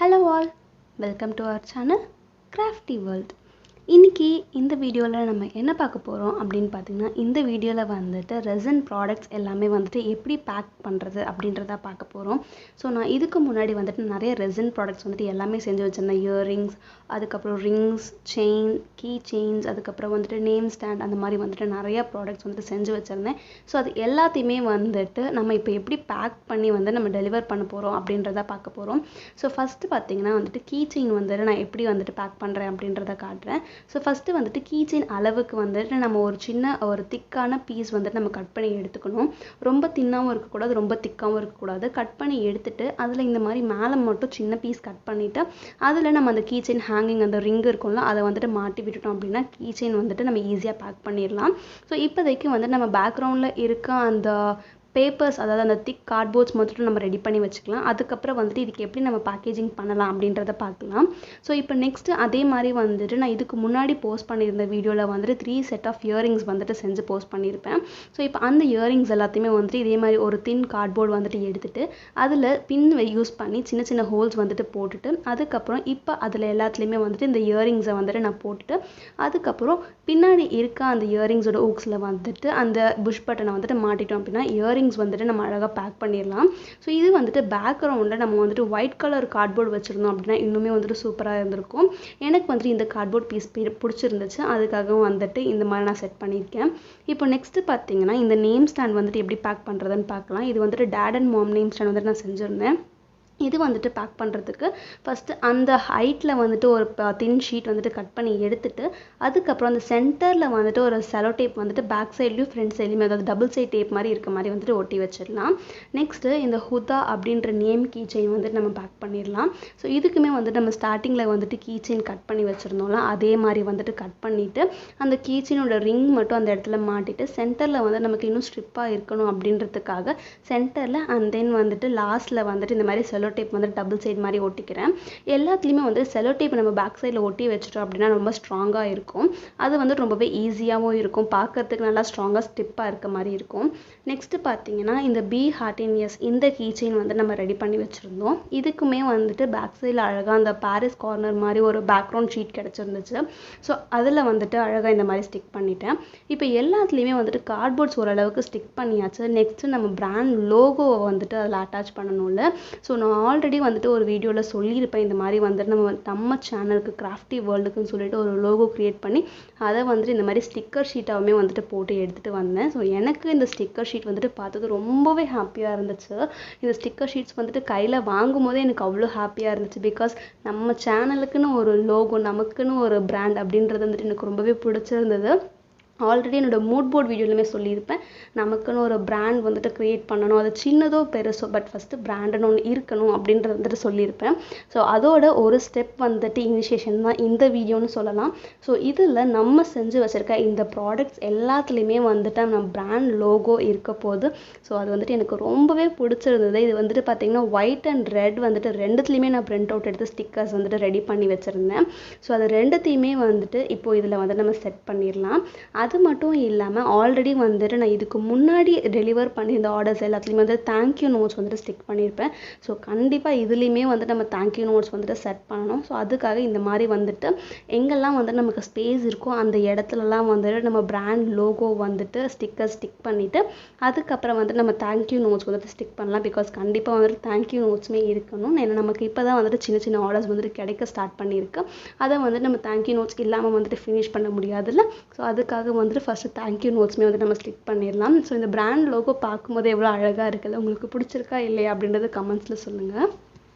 Hello all, welcome to our channel Crafty World. இன்னைக்கு இந்த வீடியோல நம்ம என்ன பார்க்க போறோம் அப்படினு பாத்தீங்கன்னா இந்த வீடியோல வந்துட்டு resin products எல்லாமே வந்துட்டு எப்படி பேக் பண்றது அப்படின்றத பார்க்க போறோம். சோ நான் இதுக்கு முன்னாடி வந்துட்டு நிறைய resin products வந்துட்டு எல்லாமே செஞ்சு வச்சிருந்தேன். இயரிங்ஸ், அதுக்கு அப்புறம் rings, chain, keychains, அதுக்கு அப்புறம் வந்துட்டு name stand அந்த மாதிரி வந்துட்டு நிறைய products வந்துட்டு செஞ்சு வச்சிருந்தேன். சோ அது எல்லாத்தையுமே வந்துட்டு நம்ம இப்போ எப்படி பேக் பண்ணி வந்து நம்ம டெலிவர் பண்ண போறோம் அப்படின்றத பார்க்க போறோம். சோ ஃபர்ஸ்ட் பாத்தீங்கன்னா வந்துட்டு keychain வந்துட்டு நான் எப்படி வந்துட்டு பேக் பண்றேன் அப்படின்றத காட்டுறேன். So first வந்துட்டு keychain அளவுக்கு வந்துட்டு நம்ம ஒரு சின்ன ஒரு திக்கான பீஸ் வந்துட்டு நம்ம கட் பண்ணி எடுத்துக்கணும். ரொம்ப தின்னாவும் இருக்க கூடாது, ரொம்ப திக்காவும் இருக்க கூடாது. கட் பண்ணி எடுத்துட்டு அதுல இந்த மாதிரி மேல மட்டும் சின்ன பீஸ் கட் பண்ணிட்டு அதுல நம்ம அந்த keychain hanging அந்த ring இருக்கும்ல அத வந்துட்டு மாட்டி விட்டுட்டோம் அப்படினா keychain வந்துட்டு நம்ம ஈஸியா பேக் பண்ணிரலாம். சோ இப்போதைக்கு வந்து நம்ம பேக்ரவுண்ட்ல இருக்க அந்த papers அதாவது அந்த thick cardboards மட்டும் நம்ம ரெடி பண்ணி வச்சுக்கலாம். அதுக்கு அப்புறம் வந்துட்டு இதுக்கு எப்படி நம்ம பேக்கேஜிங் பண்ணலாம் அப்படின்றத பார்க்கலாம். சோ இப்போ நெக்ஸ்ட் அதே மாதிரி வந்துட்டு நான் இதுக்கு முன்னாடி போஸ்ட் பண்ணியிருந்த வீடியோல வந்துட்டு 3 செட் ஆஃப் இயரிங்ஸ் வந்துட்டு செஞ்சு போஸ்ட் பண்ணியிருப்பேன். சோ இப்போ அந்த இயரிங்ஸ் எல்லாத்தையுமே வந்துட்டு இதே மாதிரி ஒரு thin cardboard வந்துட்டு எடுத்துட்டு அதுல பின் யூஸ் பண்ணி சின்ன சின்ன ஹோல்ஸ் வந்துட்டு போட்டுட்டு அதுக்கு அப்புறம் இப்போ அதுல எல்லாத்துலயுமே வந்துட்டு இந்த இயரிங்ஸை வந்துட்டு நான் போட்டுட்டு அதுக்கு அப்புறம் பின்னாடி இருக்க அந்த இயரிங்ஸோட ஹூக்ஸ்ல வந்துட்டு அந்த புஷ் பட்டனை வந்துட்டு மாட்டிட்டோம் அப்படினா இயரிங்ஸ் வந்துட்டு நம்ம அழகா பேக் பண்ணிரலாம். சோ இது வந்துட்டு பேக்ரவுண்ட்ல நம்ம வந்துட்டு ஒயிட் கலர் கார்ட்போர்ட் வச்சிருந்தோம் அப்படினா இன்னுமே வந்துட்டு சூப்பரா இருந்திருக்கும். எனக்கு வந்துட்டு இந்த கார்ட்போர்ட் பீஸ் பிடிச்சிருந்துச்சு, அதுக்காக வந்துட்டு இந்த மாதிரி நான் செட் பண்ணிருக்கேன். இப்போ நெக்ஸ்ட் பாத்தீங்கன்னா இந்த நேம் ஸ்டாண்ட் வந்துட்டு எப்படி பேக் பண்றதுன்னு பார்க்கலாம். இது வந்துட்டு dad and mom name stand வந்துட்டு நான் செஞ்சிருந்தேன். இது வந்துட்டு பேக் பண்றதுக்கு ஃபர்ஸ்ட் அந்த ஹைட்ல வந்துட்டு ஒரு thin sheet வந்துட்டு கட் பண்ணி எடுத்துட்டு அதுக்கு அப்புறம் அந்த சென்டர்ல வந்துட்டு ஒரு செலோ டேப் வந்துட்டு பேக் சைடுலயும் ஃப்ரண்ட் சைடுலயும் அதாவது டபுள் சைடு டேப் மாதிரி இருக்க மாதிரி வந்துட்டு ஒட்டி வச்சிடலாம். நெக்ஸ்ட் இந்த ஹுதா அப்படின்ற நேம் keychain வந்துட்டு நம்ம பேக் பண்ணிரலாம். சோ இதுக்குமே வந்துட்டு நம்ம ஸ்டார்டிங்ல வந்துட்டு keychain கட் பண்ணி வச்சிருந்தோம்ல அதே மாதிரி வந்துட்டு கட் பண்ணிட்டு அந்த keychainோட ரிங் மட்டும் அந்த இடத்துல மாட்டிட்டு சென்டர்ல வந்து நமக்கு இன்னும் ஸ்ட்ரிப்பா இருக்கணும் அப்படின்றதுக்காக சென்டர்ல and then வந்துட்டு லாஸ்ட்ல வந்துட்டு இந்த மாதிரி செலோ டேப் வந்து டபுள் சைடு மாதிரி ஒட்டிக்கிறேன். எல்லாத்துலயுமே வந்து செலோ டேப் நம்ம பேக் சைடுல ஒட்டி வச்சிட்டோம் அப்படினா ரொம்ப ஸ்ட்ராங்கா இருக்கும். அது வந்து ரொம்பவே ஈஸியாவும் இருக்கும், பார்க்கிறதுக்கு நல்லா ஸ்ட்ராங்கா ஸ்டிப்பா இருக்க மாதிரி இருக்கும். நெக்ஸ்ட் பாத்தீங்கன்னா இந்த பி ஹார்டினியஸ் இந்த keychain வந்து நம்ம ரெடி பண்ணி வச்சிருந்தோம். இதுக்குமே வந்துட்டு பேக் சைடுல அழகா அந்த பாரிஸ் கார்னர் மாதிரி ஒரு பேக்ரவுண்ட் ஷீட் கிடைச்சிருந்துச்சு. சோ அதுல வந்துட்டு அழகா இந்த மாதிரி ஸ்டிக் பண்ணிட்டேன். இப்போ எல்லாத்துலயுமே வந்துட்டு கார்ட்போர்ட்ஸ் ஓரளவுக்கு ஸ்டிக் பண்ணியாச்சு. நெக்ஸ்ட் நம்ம பிராண்ட் லோகோவை வந்துட்டு அதுல அட்டாச் பண்ணணும்ல. சோ நான் ஆல்ரெடி வந்துட்டு ஒரு வீடியோல சொல்லியிருப்பேன் இந்த மாதிரி வந்துட்டு நம்ம சேனலுக்கு கிராஃப்டி வேர்ல்டுக்குன்னு சொல்லிட்டு ஒரு லோகோ கிரியேட் பண்ணி அதை வந்துட்டு இந்த மாதிரி ஸ்டிக்கர் ஷீட்டாவுமே வந்துட்டு போட்டு எடுத்துட்டு வந்தேன். ஸோ எனக்கு இந்த ஸ்டிக்கர் ஷீட் வந்துட்டு பார்த்தது ரொம்பவே ஹாப்பியாக இருந்துச்சு. இந்த ஸ்டிக்கர் ஷீட்ஸ் வந்துட்டு கையில் வாங்கும் போதே எனக்கு அவ்வளோ ஹாப்பியாக இருந்துச்சு. பிகாஸ் நம்ம சேனலுக்குன்னு ஒரு லோகோ, நமக்குன்னு ஒரு பிராண்ட் அப்படின்றது வந்துட்டு எனக்கு ரொம்பவே பிடிச்சிருந்தது. ஆல்ரெடி என்னோட மூட் போர்ட் வீடியோலுமே சொல்லியிருப்பேன், நமக்குன்னு ஒரு பிராண்ட் வந்துட்டு கிரியேட் பண்ணணும், அது சின்னதோ பெருசோ பட் ஃபர்ஸ்ட் பிராண்டுன்னு ஒன்று இருக்கணும் அப்படின்றது வந்துட்டு சொல்லியிருப்பேன். ஸோ அதோட ஒரு ஸ்டெப் வந்துட்டு இனிஷியேஷன் தான் இந்த வீடியோன்னு சொல்லலாம். ஸோ இதில் நம்ம செஞ்சு வச்சிருக்க இந்த ப்ராடக்ட்ஸ் எல்லாத்துலேயுமே வந்துட்டு நம்ம பிராண்ட் லோகோ இருக்க போகுது. ஸோ அது வந்துட்டு எனக்கு ரொம்பவே பிடிச்சிருந்தது. இது வந்துட்டு பார்த்தீங்கன்னா ஒயிட் அண்ட் ரெட் வந்துட்டு ரெண்டுத்துலேயுமே நான் பிரிண்ட் அவுட் எடுத்து ஸ்டிக்கர்ஸ் வந்துட்டு ரெடி பண்ணி வச்சிருந்தேன். ஸோ அது ரெண்டுத்தையுமே வந்துட்டு இப்போ இதில் வந்து நம்ம செட் பண்ணிடலாம். அது மட்டும் இல்லாமல் ஆல்ரெடி வந்துட்டு நான் இதுக்கு முன்னாடி டெலிவர் பண்ணியிருந்த ஆர்டர்ஸ் எல்லாத்துலேயுமே வந்து தேங்க்யூ நோட்ஸ் வந்துட்டு ஸ்டிக் பண்ணியிருப்பேன். ஸோ கண்டிப்பாக இதுலேயுமே வந்துட்டு நம்ம தேங்க்யூ நோட்ஸ் வந்துட்டு செட் பண்ணணும். ஸோ அதுக்காக இந்த மாதிரி வந்துட்டு எங்கெல்லாம் வந்துட்டு நமக்கு ஸ்பேஸ் இருக்கோ அந்த இடத்துலலாம் வந்துட்டு நம்ம பிராண்ட் லோகோ வந்துட்டு ஸ்டிக்கர் ஸ்டிக் பண்ணிவிட்டு அதுக்கப்புறம் வந்துட்டு நம்ம தேங்க்யூ நோட்ஸ் வந்துட்டு ஸ்டிக் பண்ணலாம். பிகாஸ் கண்டிப்பாக வந்துட்டு தேங்க்யூ நோட்ஸுமே இருக்கணும். ஏன்னா நமக்கு இப்போ தான் வந்துட்டு சின்ன சின்ன ஆர்டர்ஸ் வந்துட்டு கிடைக்க ஸ்டார்ட் பண்ணியிருக்கு. அதை வந்துட்டு நம்ம தேங்க்யூ நோட்ஸ் இல்லாமல் வந்துட்டு ஃபினிஷ் பண்ண முடியாதுல்ல. ஸோ அதுக்காக வந்துட்டு ஃபர்ஸ்ட் தேங்க்யூ நோட்ஸ்மே வந்து நம்ம ஸ்டிக் பண்ணிடலாம். ஸோ இந்த பிராண்ட் லோகோ பார்க்கும்போது எவ்வளோ அழகாக இருக்குல்ல, உங்களுக்கு பிடிச்சிருக்கா இல்லையா அப்படின்றத கமெண்ட்ஸ்ல சொல்லுங்க.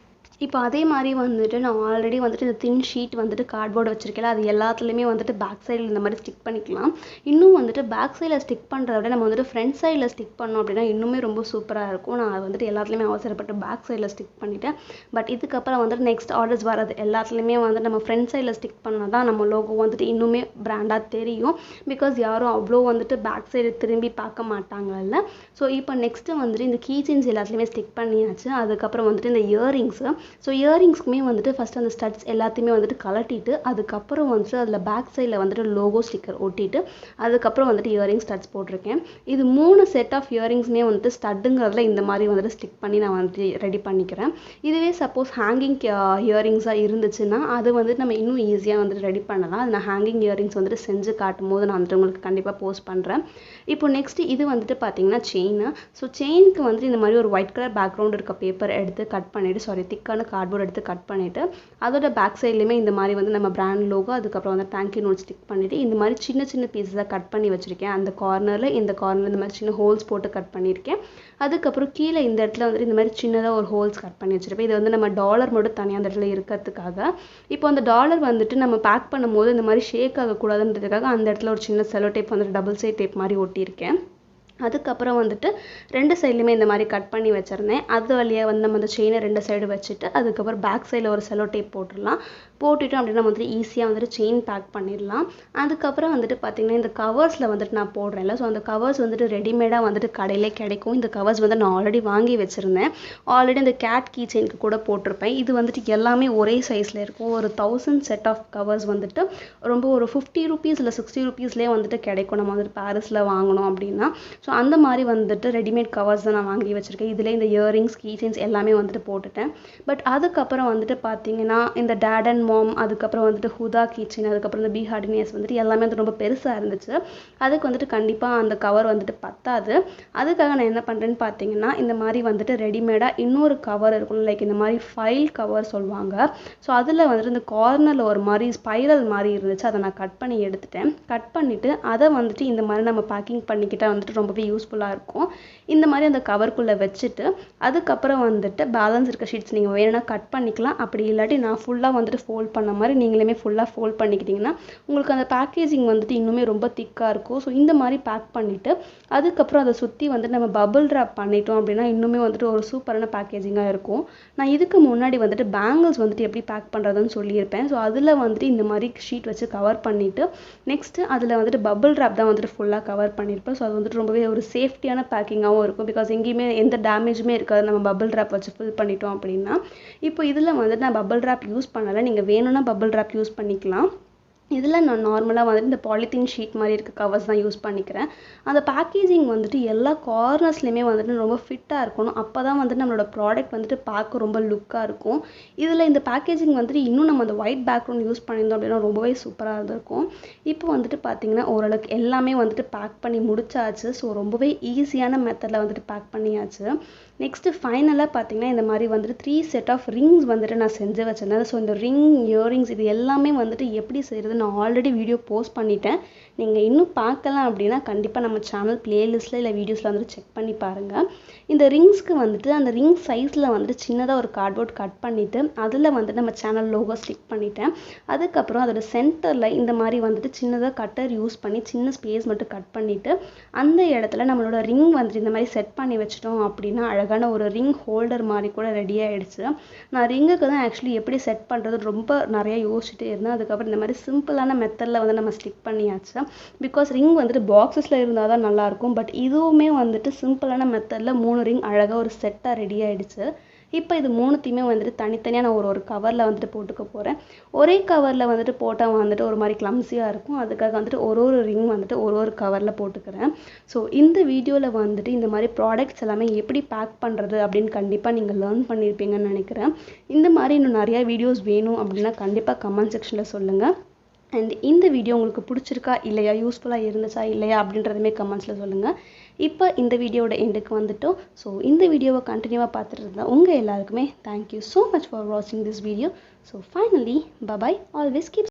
இப்போ அதே மாதிரி வந்துட்டு நான் ஆல்ரெடி வந்துட்டு இந்த தின் ஷீட் வந்துட்டு கார்ட்போர்டு வச்சிருக்கேன், அது எல்லாத்துலேயுமே வந்துட்டு பேக் சைடில் இந்த மாதிரி ஸ்டிக் பண்ணிக்கலாம். இன்னும் வந்துட்டு பேக் சைடில் ஸ்டிக் பண்ணுறத விட நம்ம வந்துட்டு ஃப்ரண்ட் சைடில் ஸ்டிக் பண்ணோம் அப்படின்னா இன்னுமே ரொம்ப சூப்பராக இருக்கும். நான் வந்துட்டு எல்லாத்துலேயுமே அவசரப்பட்டு பேக் சைடில் ஸ்டிக் பண்ணிட்டேன். பட் இதுக்கப்புறம் வந்துட்டு நெக்ஸ்ட் ஆர்டர்ஸ் வராது எல்லாத்துலேயுமே வந்துட்டு நம்ம ஃப்ரண்ட் சைடில் ஸ்டிக் பண்ணால் தான் நம்ம லோகோ வந்துட்டு இன்னுமே பிராண்டாக தெரியும். பிகாஸ் யாரும் அவ்வளோ வந்துட்டு பேக் சைடு திரும்பி பார்க்க மாட்டாங்கல்ல. ஸோ இப்போ நெக்ஸ்ட்டு வந்துட்டு இந்த கீச்செயின்ஸ் எல்லாத்துலேயுமே ஸ்டிக் பண்ணியாச்சு. அதுக்கப்புறம் வந்துட்டு இந்த இயரிங்ஸு ஸோ இயரிங்ஸ்க்குமே வந்துட்டு ஃபஸ்ட் அந்த ஸ்டட்ஸ் எல்லாத்தையுமே வந்துட்டு கலட்டிட்டு அதுக்கப்புறம் வந்துட்டு அதில் பேக் சைடில் வந்துட்டு லோகோ ஸ்டிக்கர் ஒட்டிட்டு அதுக்கப்புறம் வந்துட்டு இயரிங் ஸ்டட்ஸ் போட்டிருக்கேன். இது 3 செட் ஆஃப் இயரிங்ஸுமே வந்துட்டு ஸ்டட்டுங்கிறதுல இந்த மாதிரி வந்துட்டு ஸ்டிக் பண்ணி நான் வந்துட்டு ரெடி பண்ணிக்கிறேன். இதுவே சப்போஸ் ஹேங்கிங் இயரிங்ஸாக இருந்துச்சுன்னா அது வந்துட்டு நம்ம இன்னும் ஈஸியாக வந்துட்டு ரெடி பண்ணலாம். அது நான் ஹேங்கிங் இயரிங்ஸ் வந்துட்டு செஞ்சு காட்டும் போது நான் வந்துட்டு உங்களுக்கு கண்டிப்பாக போஸ்ட் பண்ணுறேன். இப்போ நெக்ஸ்ட் இது வந்துட்டு பார்த்தீங்கன்னா செயின். ஸோ செயினுக்கு வந்துட்டு இந்த மாதிரி ஒரு ஒயிட் கலர் பேக்ரவுண்ட் இருக்க பேப்பர் எடுத்து கட் பண்ணிவிட்டு திக்கான கார்ட்போர்ட் எடுத்து கட் பண்ணிவிட்டு அதோட பேக் சைட்லேயுமே இந்த மாதிரி வந்து நம்ம பிராண்ட் லோகோ அதுக்கப்புறம் வந்து தேங்க்யூ நோட் ஸ்டிக் பண்ணிவிட்டு இந்த மாதிரி சின்ன சின்ன பீஸஸாக கட் பண்ணி வச்சுருக்கேன். அந்த கார்னரில் இந்த மாதிரி சின்ன ஹோல்ஸ் போட்டு கட் பண்ணியிருக்கேன். அதுக்கப்புறம் கீழே இந்த இடத்துல வந்துட்டு இந்த மாதிரி சின்னதாக ஒரு ஹோல்ஸ் கட் பண்ணி வச்சுருப்பேன். இது வந்து நம்ம டாலர் மட்டும் தனியாக அந்த இடத்துல இருக்கிறதுக்காக. இப்போ அந்த டாலர் வந்துட்டு நம்ம பேக் பண்ணும்போது இந்த மாதிரி ஷேக் ஆகக்கூடாதுன்றதுக்காக அந்த இடத்துல ஒரு சின்ன செலோ டேப் வந்துட்டு டபுள் சைட் டேப் மாதிரி ஒட்டியிருக்கேன். அதுக்கப்புறம் வந்துட்டு 2 சைட்லையுமே இந்த மாதிரி கட் பண்ணி வச்சுருந்தேன். அது வழியாக வந்து நம்ம அந்த செயினை 2 சைடு வச்சுட்டு அதுக்கப்புறம் பேக் சைடில் ஒரு செலோ டேப் போட்டுடலாம். போட்டுட்டோம் அப்படின்னா நம்ம வந்துட்டு ஈஸியாக வந்துட்டு செயின் பேக் பண்ணிடலாம். அதுக்கப்புறம் வந்துட்டு பார்த்திங்கன்னா இந்த கவர்ஸில் வந்துட்டு நான் போடுறேன்ல, ஸோ அந்த கவர்ஸ் வந்துட்டு ரெடிமேடாக வந்துட்டு கடையிலே கிடைக்கும். இந்த கவர்ஸ் வந்து நான் ஆல்ரெடி வாங்கி வச்சுருந்தேன். ஆல்ரெடி இந்த கேட் கீச்செயினுக்கு கூட போட்டிருப்பேன். இது வந்துட்டு எல்லாமே ஒரே சைஸில் இருக்கும். ஒரு 1000 செட் ஆஃப் கவர்ஸ் வந்துட்டு ரொம்ப ஒரு 50 ரூபீஸ் இல்லை 60 ரூபீஸ்லேயே வந்துட்டு கிடைக்கும் நம்ம வந்துட்டு பாரிஸில் வாங்கணும் அப்படின்னா. ஸோ அந்த மாதிரி வந்துட்டு ரெடிமேட் கவர்ஸ் தான் நான் வாங்கி வச்சுருக்கேன். இதில் இந்த இயரிங்ஸ் கீச்செயின்ஸ் எல்லாமே வந்துட்டு போட்டுட்டேன். பட் அதுக்கப்புறம் வந்துட்டு பார்த்தீங்கன்னா இந்த டேட் அண்ட் மாம் அதுக்கப்புறம் வந்துட்டு ஹுதா கீச்செயின் அதுக்கப்புறம் இந்த பீஹார்டினியஸ் வந்துட்டு எல்லாமே வந்து ரொம்ப பெருசாக இருந்துச்சு. அதுக்கு வந்துட்டு கண்டிப்பாக அந்த கவர் வந்துட்டு பத்தாது. அதுக்காக நான் என்ன பண்ணுறேன்னு பார்த்தீங்கன்னா இந்த மாதிரி வந்துட்டு ரெடிமேடாக இன்னொரு கவர் இருக்கும், லைக் இந்த மாதிரி ஃபைல் கவர் சொல்லுவாங்க. ஸோ அதில் வந்துட்டு இந்த கார்னரில் ஒரு மாதிரி ஸ்பைரல் மாதிரி இருந்துச்சு. அதை நான் கட் பண்ணி எடுத்துட்டேன். கட் பண்ணிவிட்டு அதை வந்துட்டு இந்த மாதிரி நம்ம பேக்கிங் பண்ணிக்கிட்டால் வந்துட்டு ரொம்பவே யூஸ்ஃபுல்லாக இருக்கும். இந்த மாதிரி அந்த கவருக்குள்ளே வச்சுட்டு அதுக்கப்புறம் வந்துட்டு பேலன்ஸ் இருக்க ஷீட்ஸ் நீங்கள் வேணும்னா கட் பண்ணிக்கலாம். அப்படி இல்லாட்டி நான் ஃபுல்லாக வந்துட்டு ஃபோல்ட் பண்ண மாதிரி நீங்களுமே ஃபுல்லாக ஃபோல்ட் பண்ணிக்கிட்டிங்கன்னா உங்களுக்கு அந்த பேக்கேஜிங் வந்துட்டு இன்னுமே ரொம்ப திக்காக இருக்கும். ஸோ இந்த மாதிரி பேக் பண்ணிவிட்டு அதுக்கப்புறம் அதை சுற்றி வந்துட்டு நம்ம பபிள் ட்ராப் பண்ணிட்டோம் அப்படின்னா இன்னுமே வந்துட்டு ஒரு சூப்பரான பேக்கேஜிங்காக இருக்கும். நான் இதுக்கு முன்னாடி வந்துட்டு பேங்கிள்ஸ் வந்துட்டு எப்படி பேக் பண்ணுறதுன்னு சொல்லியிருப்பேன். ஸோ அதில் வந்துட்டு இந்த மாதிரி ஷீட் வச்சு கவர் பண்ணிவிட்டு நெக்ஸ்ட்டு அதில் வந்துட்டு பபிள் ட்ராப் தான் வந்துட்டு ஃபுல்லாக கவர் பண்ணியிருப்பேன். ஸோ அது வந்துட்டு ரொம்பவே ஒரு சேஃப்டியான பேக்கிங்காகவும் இருக்கும். பிகாஸ் எங்கேயுமே எந்த டேமேஜுமே இருக்காது நம்ம பபிள் ட்ராப் வச்சு ஃபில் பண்ணிட்டோம் அப்படின்னா. இப்போ இதில் வந்துட்டு நான் பபிள் ட்ராப் யூஸ் பண்ணலை. நீங்கள் வேணும்னா பபிள் ட்ராப் யூஸ் பண்ணிக்கலாம். இதில் நான் நார்மலாக வந்துட்டு இந்த பாலித்தீன் ஷீட் மாதிரி இருக்க கவர்ஸ் தான் யூஸ் பண்ணிக்கிறேன். அந்த பேக்கேஜிங் வந்துட்டு எல்லா கார்னர்ஸ்லையுமே வந்துட்டு ரொம்ப ஃபிட்டாக இருக்கணும். அப்போ தான் வந்துட்டு நம்மளோட ப்ராடக்ட் வந்துட்டு பார்க்க ரொம்ப லுக்காக இருக்கும். இதில் இந்த பேக்கேஜிங் வந்துட்டு இன்னும் நம்ம அந்த ஒயிட் பேக்ரவுண்ட் யூஸ் பண்ணியிருந்தோம் அப்படின்னா ரொம்பவே சூப்பராக இருந்திருக்கும். இப்போ வந்துட்டு பார்த்திங்கன்னா ஓரளவுக்கு எல்லாமே வந்துட்டு பேக் பண்ணி முடிச்சாச்சு. ஸோ ரொம்பவே ஈஸியான மெத்தடில் வந்துட்டு பேக் பண்ணியாச்சு. நெக்ஸ்ட்டு ஃபைனலாக பார்த்திங்கன்னா இந்த மாதிரி வந்துட்டு 3 செட் ஆஃப் ரிங்ஸ் வந்துட்டு நான் செஞ்சு வச்சிருந்தேன். ஸோ இந்த ரிங் இயரிங்ஸ் இது எல்லாமே வந்துட்டு எப்படி செய்கிறது நான் ஆல்ரெடி வீடியோ போஸ்ட் பண்ணிட்டேன். நீங்கள் இன்னும் பார்க்கலாம் அப்படின்னா கண்டிப்பாக நம்ம சேனல் பிளேலிஸ்ட்டில் இல்லை வீடியோஸில் வந்துட்டு செக் பண்ணி பாருங்கள். இந்த ரிங்ஸ்க்கு வந்துட்டு அந்த ரிங் சைஸில் வந்துட்டு சின்னதாக ஒரு கார்ட்போர்ட் கட் பண்ணிவிட்டு அதில் வந்துட்டு நம்ம சேனல் லோகோ ஸ்டிக் பண்ணிட்டேன். அதுக்கப்புறம் அதோட சென்டரில் இந்த மாதிரி வந்துட்டு சின்னதாக கட்டர் யூஸ் பண்ணி சின்ன ஸ்பேஸ் மட்டும் கட் பண்ணிவிட்டு அந்த இடத்துல நம்மளோட ரிங் வந்துட்டு இந்த மாதிரி செட் பண்ணி வச்சிட்டோம் அப்படின்னா அழகான ஒரு ரிங் ஹோல்டர் மாதிரி கூட ரெடி ஆகிடுச்சு. நான் ரிங்குக்கு தான் ஆக்சுவலி எப்படி செட் பண்ணுறது ரொம்ப நிறையா யோசிச்சுட்டே இருந்தேன். அதுக்கப்புறம் இந்த மாதிரி சிம்பிளான மெத்தடில் வந்து நம்ம ஸ்டிக் பண்ணியாச்சு. பிகாஸ் ரிங் வந்துட்டு பாக்ஸஸில் இருந்தால் தான் நல்லாயிருக்கும். பட் இதுவுமே வந்துட்டு சிம்பிளான மெத்தடில் 3 ரிங் அழகாக ஒரு செட்டாக ரெடி ஆகிடுச்சு. இப்போ இது 3த்தையுமே வந்துட்டு தனித்தனியாக நான் ஒரு கவரில் வந்துட்டு போட்டுக்க போகிறேன். ஒரே கவரில் வந்துட்டு போட்டால் வந்துட்டு ஒரு மாதிரி கிளம்ஸியாக இருக்கும். அதுக்காக வந்துட்டு ஒரு ரிங் வந்துட்டு ஒரு கவரில் போட்டுக்கிறேன். ஸோ இந்த வீடியோவில் வந்துட்டு இந்த மாதிரி ப்ராடக்ட்ஸ் எல்லாமே எப்படி பேக் பண்ணுறது அப்படின்னு கண்டிப்பாக நீங்கள் லேர்ன் பண்ணியிருப்பீங்கன்னு நினைக்கிறேன். இந்த மாதிரி இன்னும் நிறையா வீடியோஸ் வேணும் அப்படின்னா கண்டிப்பாக கமெண்ட் செக்ஷனில் சொல்லுங்கள். அண்ட் இந்த வீடியோ உங்களுக்கு பிடிச்சிருக்கா இல்லையா, யூஸ்ஃபுல்லாக இருந்துச்சா இல்லையா அப்படின்றதுமே கமெண்ட்ஸில் சொல்லுங்கள். இப்போ இந்த வீடியோட எண்டுக்கு வந்துட்டோம். ஸோ இந்த வீடியோவை கண்டினியூவாக பார்த்துட்டு இருந்தால் உங்கள் எல்லாருக்குமே தேங்க்யூ ஸோ மச் ஃபார் வாட்சிங் this video. So finally bye bye, always keep